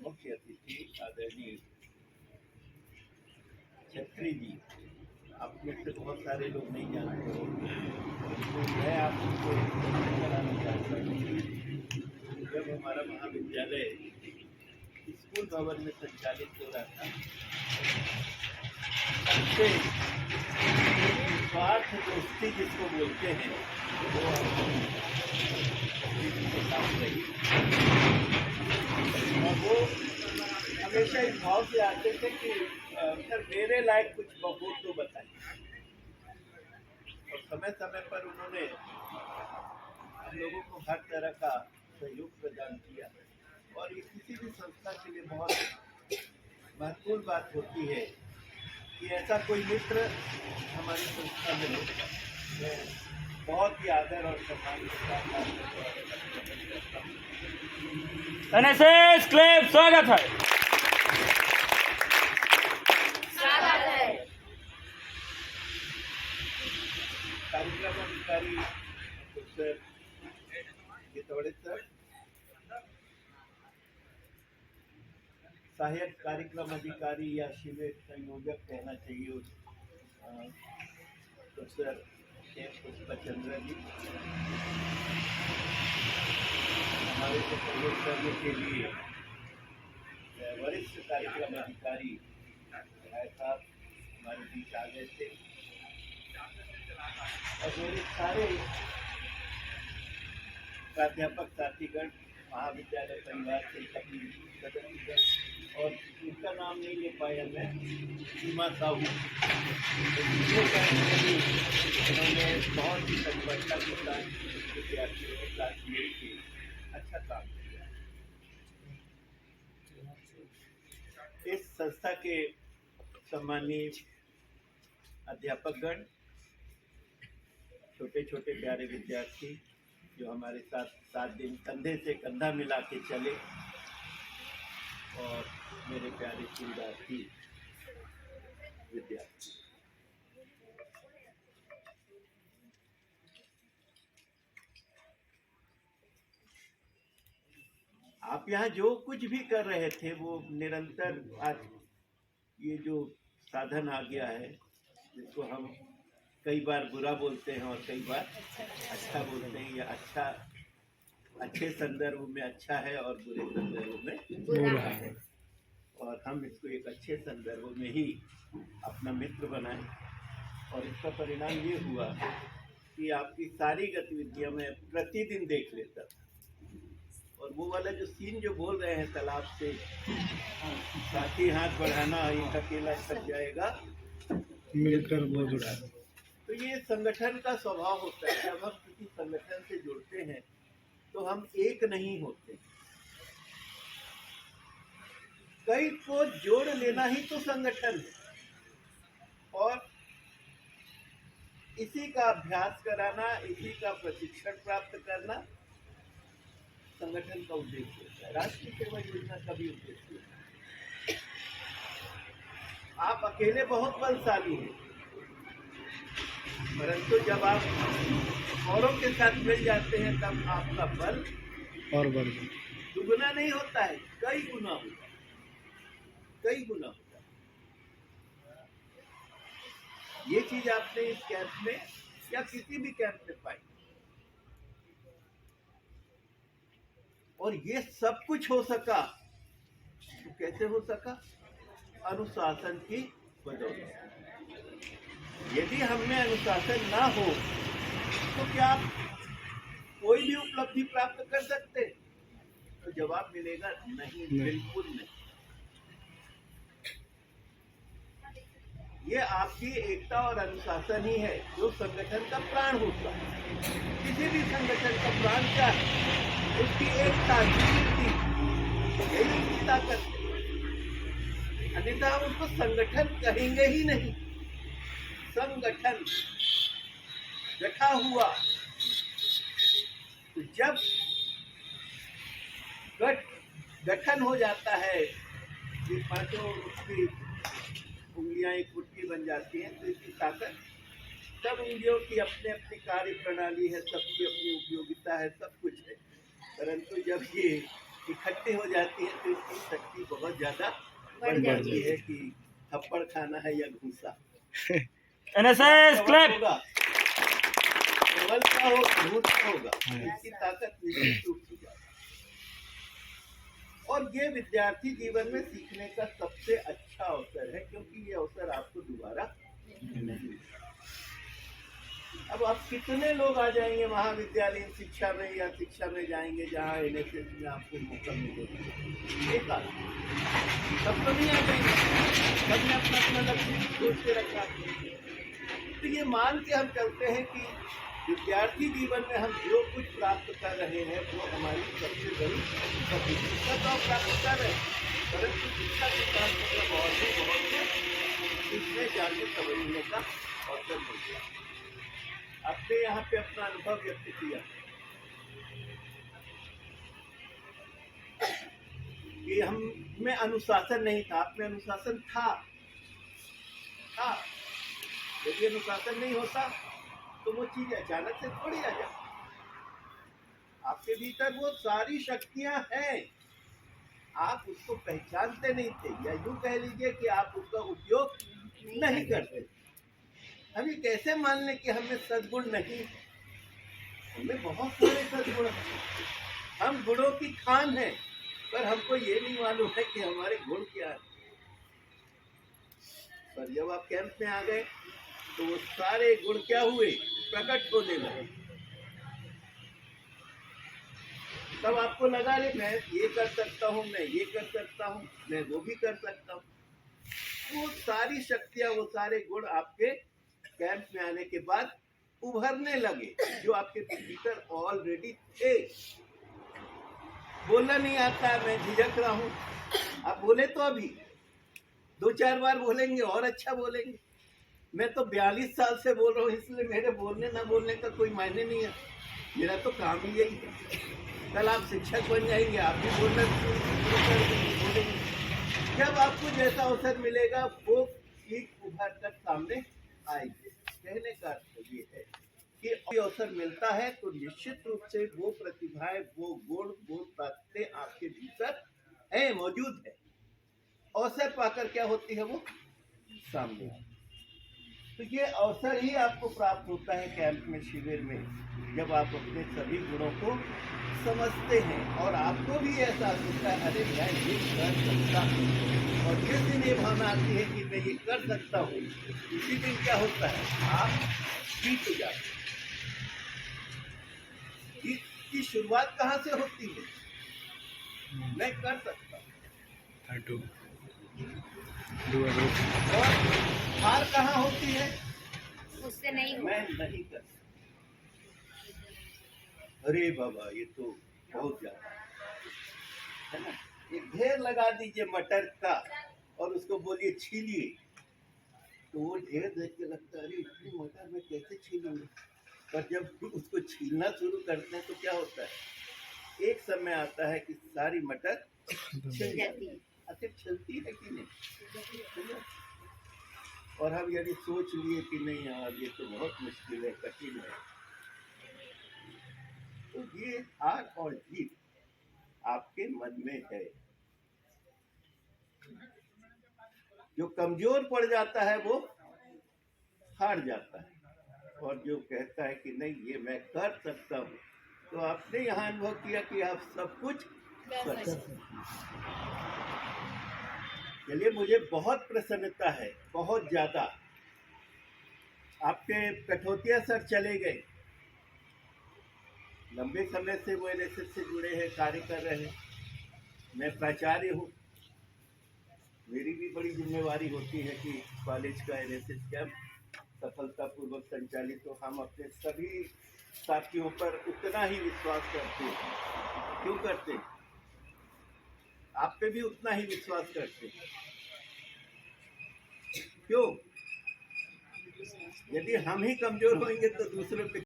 मुख्य अतिथि आदरणीय छत्री जी, आप में से बहुत सारे लोग नहीं जानते हो, तो मैं आपको कराना चाहता हूँ। जब हमारा महाविद्यालय स्कूल भवन में संचालित हो रहा था, उससे स्वार्थ दोस्ती जिसको बोलते हैं, वो के साथ रही। और वो हमेशा इस भाव से आते थे कि सर मेरे लायक कुछ बबूत तो बताइए। और समय समय पर उन्होंने हम लोगों को हर तरह का सहयोग प्रदान किया। और ये किसी भी संस्था के लिए बहुत महत्वपूर्ण बात होती है कि ऐसा कोई मित्र हमारी संस्था में हो। मैं बहुत ही आदर और सम्मान के साथ एनएसएस क्लब स्वागत है। कार्यक्रम अधिकारी प्रोफेसर गितौड़े सर, सहायक कार्यक्रम अधिकारी या शिविर संयोजक कहना चाहिए प्रोफेसर पुष्पचंद्र जी, हमारे को सहयोग करने के लिए वरिष्ठ कार्यक्रम अधिकारी साहब हमारे बीच आ गए थे। और मेरे सारे प्राध्यापक साथीगण, महाविद्यालय परिवार के सभी सदस्यगण, और इनका नाम नहीं ले पाया मैं, सीमा साहू, उन्होंने बहुत ही तत्परता के साथ विद्यार्थियों के साथ मिलकर अच्छा काम किया। इस संस्था के सम्मानीय अध्यापकगण, छोटे छोटे प्यारे विद्यार्थी जो हमारे साथ 7 दिन कंधे से कंधा मिला के चले, और मेरे प्यारे शिवरात्रि विद्यार्थी, आप यहाँ जो कुछ भी कर रहे थे वो निरंतर, आज ये जो साधन आ गया है जिसको हम कई बार बुरा बोलते हैं और कई बार अच्छा बोलते हैं, या अच्छे संदर्भ में अच्छा है और बुरे संदर्भ में बुरा है। और हम इसको एक अच्छे संदर्भ में ही अपना मित्र बनाए, और इसका परिणाम ये हुआ कि आपकी सारी गतिविधियां मैं प्रतिदिन देख लेता था। और वो वाला जो सीन जो बोल रहे हैं तालाब से साथी हाथ बढ़ाना, एक अकेला थक जाएगा मिलकर बोझ उठा, तो ये संगठन का स्वभाव होता है। जब हम किसी संगठन से जुड़ते हैं तो हम एक नहीं होते, कई को जोड़ लेना ही तो संगठन है। और इसी का अभ्यास कराना, इसी का प्रशिक्षण प्राप्त करना संगठन का उद्देश्य होता है। राष्ट्रीय सेवा योजना का भी उद्देश्य है। आप अकेले बहुत बलशाली हैं, परंतु जब आप औरों के साथ मिल जाते हैं तब आपका बल और बढ़ दुगुना नहीं होता है, कई गुना होता है, कई गुना होता है। ये चीज आपने इस कैंप में या किसी भी कैंप में पाई। और ये सब कुछ हो सका तो कैसे हो सका? अनुशासन की बदौलत। यदि हमें अनुशासन ना हो तो क्या आप कोई भी उपलब्धि प्राप्त कर सकते? तो जवाब मिलेगा नहीं, बिल्कुल नहीं। ये आपकी एकता और अनुशासन ही है जो संगठन का प्राण होता है। किसी भी संगठन का प्राण क्या है? उसकी एकता, यही उसकी ताकत है। अन्यथा हम उसको संगठन कहेंगे ही नहीं। संगठन गठा हुआ, तो जब गठन हो जाता है, ये पांचों उसकी उंगलियां एक मुट्ठी बन जाती हैं, तो इसकी ताकत, सब उंगलियों की अपने अपनी कार्य प्रणाली है, सबकी अपनी उपयोगिता है, सब कुछ है। परंतु जब ये इकट्ठी हो जाती है तो इसकी शक्ति बहुत ज्यादा बढ़ बढ़ जाती जाती है कि थप्पड़ खाना है या घूसा। NSS clap. होगा प्रबल का हो भूत का होगा, इसकी ताकत निश्चित रूप से ज्यादा। और ये विद्यार्थी जीवन में सीखने का सबसे अच्छा अवसर है, क्योंकि ये अवसर आपको दोबारा नहीं मिलेगा। अब आप कितने लोग आ जाएंगे महाविद्यालयीन शिक्षा में या शिक्षा में जाएंगे जहाँ एनएसएस में आपको मौका मिलेगा, एक आदमी सब तो नहीं आ जाएंगे, सबने अपना अपना लक्ष्य सोच के रखा। तो ये मान के हम चलते हैं कि विद्यार्थी जीवन में हम जो कुछ प्राप्त कर रहे हैं वो हमारी सबसे बड़ी शिक्षा तो हम प्राप्त कर रहे हैं, परंतु शिक्षा के साथ मतलब और भी बहुत कुछ इसमें जानने समझने का अवसर मिलता है। आपने यहाँ पे अपना अनुभव व्यक्त किया कि हम में अनुशासन नहीं था, आप में अनुशासन था। यदि अनुशासन नहीं होता तो वो चीज अचानक से थोड़ी आ जाती। आपके भीतर वो सारी शक्तियां हैं, आप उसको पहचानते नहीं थे, या यूं कह लीजिए कि आप उसका उपयोग नहीं करते। हम ये कैसे मान लें कि हमें सद्गुण नहीं? हमें बहुत सारे सद्गुण हैं, हम गुणों की खान हैं, पर हमको ये नहीं मालूम है कि हमारे गुण क्या है। पर जब आप कैंप में आ गए तो वो सारे गुण क्या हुए? प्रकट होने लगे। तब आपको लगा रे मैं ये कर सकता हूँ, मैं ये कर सकता हूँ, मैं वो भी कर सकता हूँ। वो सारी शक्तियाँ, वो सारे गुण आपके कैंप में आने के बाद उभरने लगे, जो आपके भीतर ऑलरेडी थे। बोलना नहीं आता, मैं झिझक रहा हूँ, आप बोले तो अभी 2-4 बार बोलेंगे और अच्छा बोलेंगे। मैं तो 42 साल से बोल रहा हूँ, इसलिए मेरे बोलने ना बोलने का कोई मायने नहीं है, मेरा तो काम ही यही है। कल आप शिक्षक बन जाएंगे, आप भी बोलना शुरू कर देंगे। जब आपको जैसा अवसर मिलेगा वो ठीक उभर कर सामने आएंगे। कहने का अर्थ ये है कि अवसर मिलता है तो निश्चित रूप से वो प्रतिभाएं, वो गुण, वो ताकतें आपके भीतर है, मौजूद है। अवसर पाकर क्या होती है वो सामने आती है। तो ये अवसर ही आपको प्राप्त होता है कैंप में, शिविर में, जब आप अपने सभी गुणों को समझते हैं और आपको भी एहसास होता है अरे मैं ये कर सकता हूँ। और जिस दिन ये भावना आती है कि मैं ये कर सकता हूँ, उसी दिन क्या होता है, आप जीत हो जाते हैं। इसकी शुरुआत कहाँ से होती है? मैं कर सकता हूँ। और हार कहाँ होती है? उससे नहीं हो। मैं नहीं कर सकता। अरे बाबा ये तो बहुत ज्यादा है ना। एक ढेर लगा दीजिए मटर का और उसको बोलिए छीलिए, तो वो ढेर देख के लगता है अरे इतनी मटर मैं कैसे छीलूंगा। पर जब उसको छीलना शुरू करते हैं तो क्या होता है, एक समय आता है कि सारी मटर छिल जाती है। आखिर छिलती है कि नहीं? और हम यदि सोच लिए कि नहीं यार ये तो बहुत मुश्किल है, कठिन है, तो ये हार और जीत आपके मन में है। जो कमजोर पड़ जाता है वो हार जाता है, और जो कहता है कि नहीं ये मैं कर सकता हूँ, तो आपने यहाँ अनुभव किया कि आप सब कुछ कर सकते हैं। चलिए, मुझे बहुत प्रसन्नता है, बहुत ज्यादा। आपके कठौतिया सर चले गए, लंबे समय से वो एनएसएस से जुड़े हैं, कार्य कर रहे हैं। मैं प्राचार्य हूँ, मेरी भी बड़ी जिम्मेवारी होती है कि कॉलेज का एनएसएस कैंप सफलतापूर्वक संचालित हो। हम अपने सभी साथियों पर उतना ही विश्वास करते हैं। क्यों करते हैं? आप पे भी उतना ही विश्वास करते हैं। क्यों? यदि हम ही कमजोर होंगे तो दूसरों पे